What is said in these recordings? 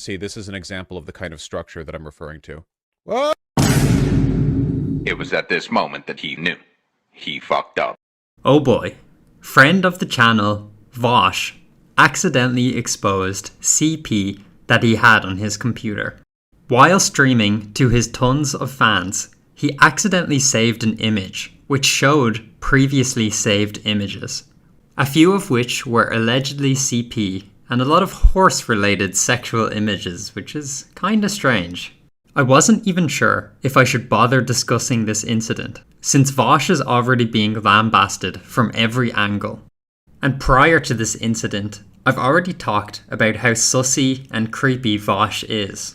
See, this is an example of the kind of structure that I'm referring to. Whoa! It was at this moment that he knew. He fucked up. Oh boy. Friend of the channel, Vaush, accidentally exposed CP that he had on his computer. While streaming to his tons of fans, he accidentally saved an image which showed previously saved images, a few of which were allegedly CP and a lot of horse-related sexual images, which is kinda strange. I wasn't even sure if I should bother discussing this incident, since Vaush is already being lambasted from every angle. And prior to this incident, I've already talked about how sussy and creepy Vaush is.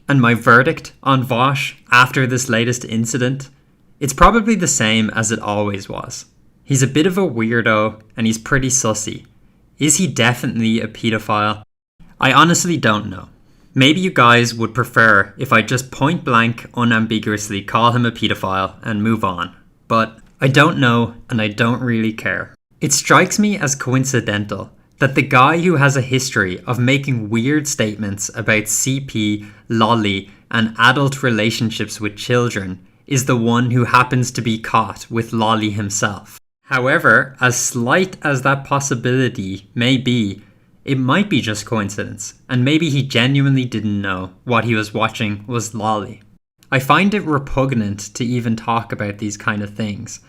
And my verdict on Vaush after this latest incident, it's probably the same as it always was. He's a bit of a weirdo and he's pretty sussy. Is he definitely a pedophile? I honestly don't know. Maybe you guys would prefer if I just point blank unambiguously call him a pedophile and move on. But I don't know and I don't really care. It strikes me as coincidental that the guy who has a history of making weird statements about CP, lolly, and adult relationships with children is the one who happens to be caught with lolly himself. However, as slight as that possibility may be, it might be just coincidence, and maybe he genuinely didn't know what he was watching was lolly. I find it repugnant to even talk about these kind of things,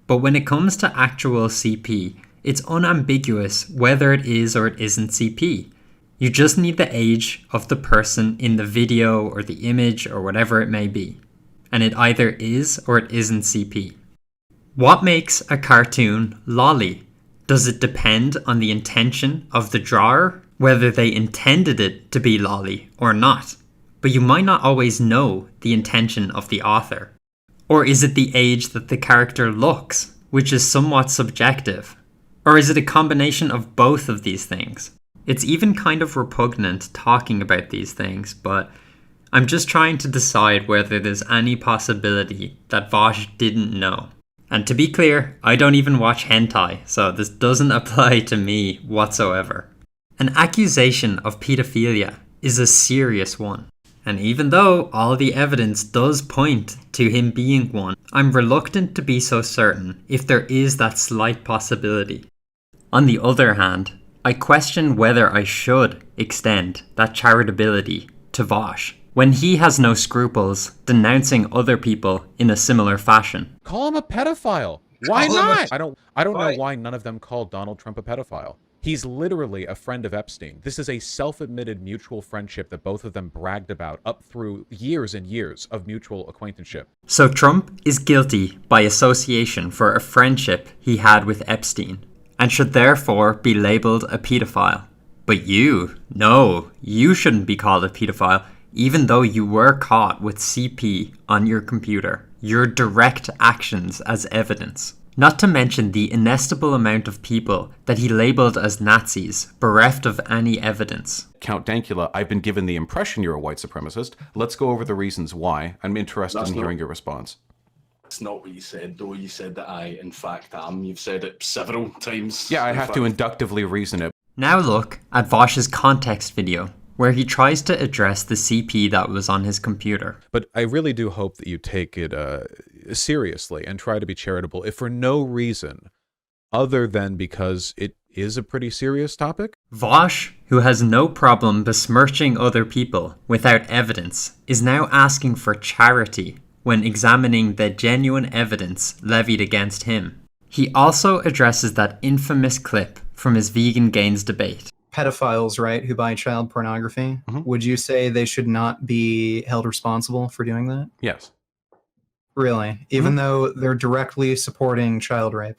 but when it comes to actual CP, it's unambiguous whether it is or it isn't CP. You just need the age of the person in the video or the image or whatever it may be, and it either is or it isn't CP. What makes a cartoon lolly? Does it depend on the intention of the drawer, whether they intended it to be lolly or not? But you might not always know the intention of the author. Or is it the age that the character looks, which is somewhat subjective? Or is it a combination of both of these things? It's even kind of repugnant talking about these things, but I'm just trying to decide whether there's any possibility that Vaush didn't know. And to be clear, I don't even watch hentai, so this doesn't apply to me whatsoever. An accusation of pedophilia is a serious one. And even though all the evidence does point to him being one, I'm reluctant to be so certain if there is that slight possibility. On the other hand, I question whether I should extend that charitability to Vaush when he has no scruples denouncing other people in a similar fashion. Call him a pedophile. Why not? I don't know why none of them called Donald Trump a pedophile. He's literally a friend of Epstein. This is a self-admitted mutual friendship that both of them bragged about up through years and years of mutual acquaintanceship. So Trump is guilty by association for a friendship he had with Epstein, and should therefore be labeled a pedophile. But you shouldn't be called a pedophile, even though you were caught with CP on your computer, your direct actions as evidence. Not to mention the inestimable amount of people that he labeled as Nazis, bereft of any evidence. Count Dankula, I've been given the impression you're a white supremacist. Let's go over the reasons why. I'm interested in hearing your response. That's not what you said, though. You said that I, in fact, am. You've said it several times. Yeah, I have to inductively reason it. Now look at Vaush's context video, where he tries to address the CP that was on his computer. But I really do hope that you take it seriously and try to be charitable, if for no reason other than because it is a pretty serious topic. Vaush, who has no problem besmirching other people without evidence, is now asking for charity when examining the genuine evidence levied against him. He also addresses that infamous clip from his vegan gains debate. Pedophiles, right, who buy child pornography, would you say they should not be held responsible for doing that? Yes. Really? Even though they're directly supporting child rape?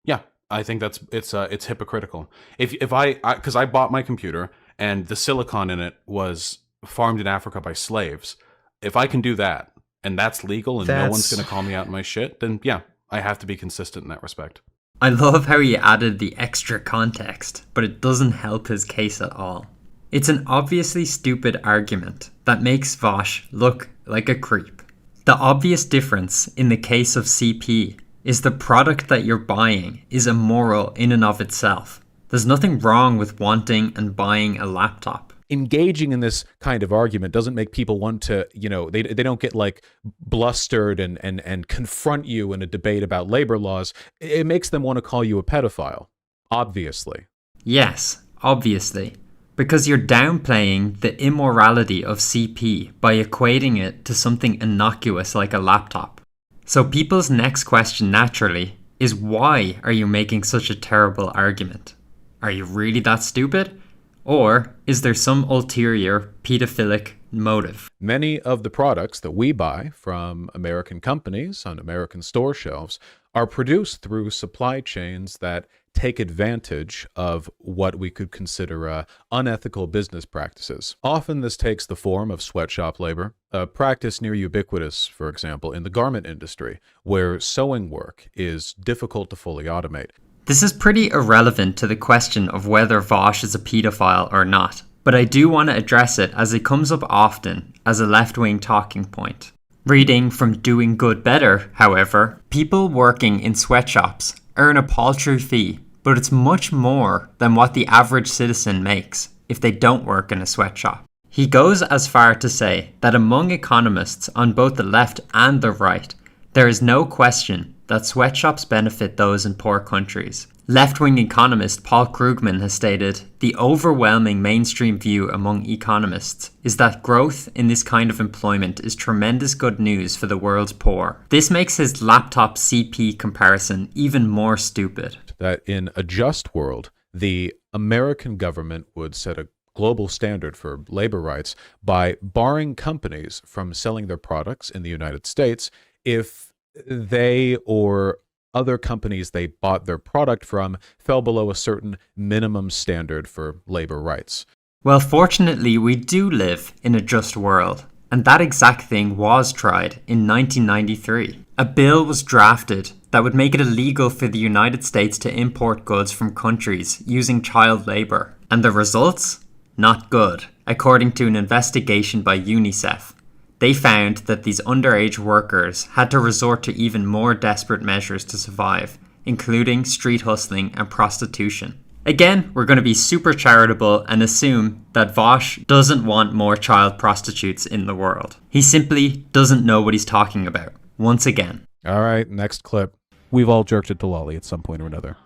Yeah, I think it's hypocritical. If I because I bought my computer and the silicon in it was farmed in Africa by slaves, if I can do that and that's legal and no one's going to call me out on my shit, then yeah, I have to be consistent in that respect. I love how he added the extra context, but it doesn't help his case at all. It's an obviously stupid argument that makes Vaush look like a creep. The obvious difference in the case of CP is the product that you're buying is immoral in and of itself. There's nothing wrong with wanting and buying a laptop. engaging in this kind of argument doesn't make people want to, they don't get like blustered and confront you in a debate about labor laws. It makes them want to call you a pedophile, obviously. Yes, obviously. Because you're downplaying the immorality of CP by equating it to something innocuous like a laptop. So people's next question naturally is, why are you making such a terrible argument? Are you really that stupid? Or is there some ulterior pedophilic motive? Many of the products that we buy from American companies on American store shelves are produced through supply chains that take advantage of what we could consider unethical business practices. Often this takes the form of sweatshop labor, a practice near ubiquitous, for example, in the garment industry, where sewing work is difficult to fully automate. This is pretty irrelevant to the question of whether Vaush is a pedophile or not, but I do want to address it as it comes up often as a left-wing talking point. Reading from Doing Good Better, however, people working in sweatshops earn a paltry fee, but it's much more than what the average citizen makes if they don't work in a sweatshop. He goes as far to say that among economists on both the left and the right, there is no question that sweatshops benefit those in poor countries. Left-wing economist Paul Krugman has stated, the overwhelming mainstream view among economists is that growth in this kind of employment is tremendous good news for the world's poor. This makes his laptop CP comparison even more stupid. That in a just world, the American government would set a global standard for labor rights by barring companies from selling their products in the United States if they or other companies they bought their product from fell below a certain minimum standard for labor rights. Well, fortunately, we do live in a just world, and that exact thing was tried in 1993. A bill was drafted that would make it illegal for the United States to import goods from countries using child labor. And the results? Not good, according to an investigation by UNICEF. They found that these underage workers had to resort to even more desperate measures to survive, including street hustling and prostitution. Again, we're going to be super charitable and assume that Vaush doesn't want more child prostitutes in the world. He simply doesn't know what he's talking about, once again. All right, next clip. We've all jerked it to Lolly at some point or another.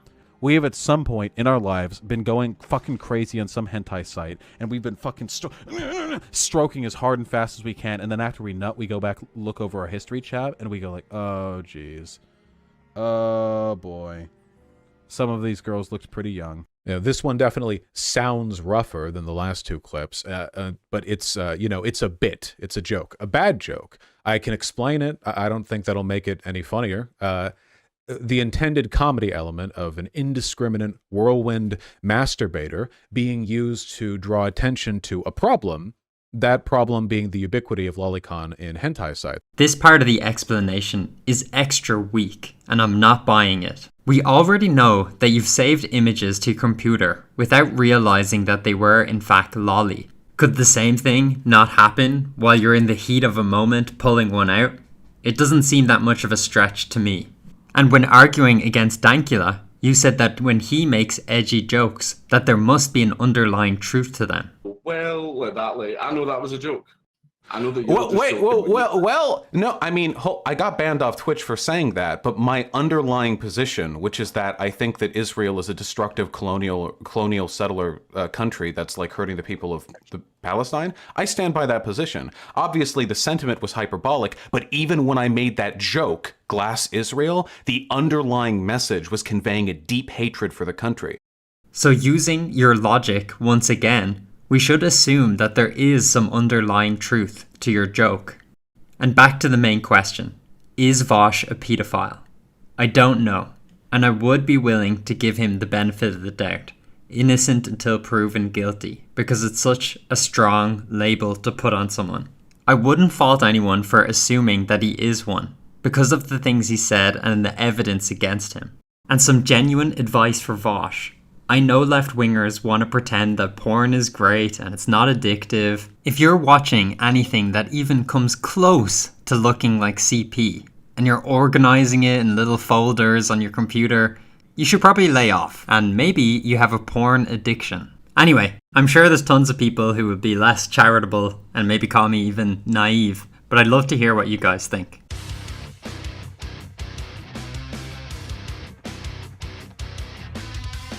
We have at some point in our lives been going fucking crazy on some hentai site, and we've been fucking stroking as hard and fast as we can, and then after we nut, we go back, look over our history tab, and we go like, oh jeez. Oh boy. Some of these girls looked pretty young. This one definitely sounds rougher than the last two clips, but it's, it's a bit. It's a joke. A bad joke. I can explain it. I don't think that'll make it any funnier. The intended comedy element of an indiscriminate whirlwind masturbator being used to draw attention to a problem, that problem being the ubiquity of lolicon in hentai sites. This part of the explanation is extra weak, and I'm not buying it. We already know that you've saved images to your computer without realizing that they were in fact lolly. Could the same thing not happen while you're in the heat of a moment pulling one out? It doesn't seem that much of a stretch to me. And when arguing against Dankula, you said that when he makes edgy jokes, that there must be an underlying truth to them. Well, I know that was a joke. I know that you no, I mean, I got banned off Twitch for saying that, but my underlying position, which is that I think that Israel is a destructive colonial settler country that's like hurting the people of the Palestine, I stand by that position. Obviously, the sentiment was hyperbolic, but even when I made that joke, Glass Israel, the underlying message was conveying a deep hatred for the country. So using your logic once again, we should assume that there is some underlying truth to your joke. And back to the main question. Is Vaush a pedophile? I don't know, and I would be willing to give him the benefit of the doubt. Innocent until proven guilty, because it's such a strong label to put on someone. I wouldn't fault anyone for assuming that he is one, because of the things he said and the evidence against him. And some genuine advice for Vaush. I know left-wingers want to pretend that porn is great and it's not addictive. If you're watching anything that even comes close to looking like CP, and you're organizing it in little folders on your computer, you should probably lay off, and maybe you have a porn addiction. Anyway, I'm sure there's tons of people who would be less charitable and maybe call me even naive, but I'd love to hear what you guys think.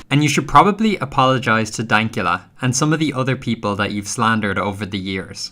And you should probably apologise to Dankula and some of the other people that you've slandered over the years.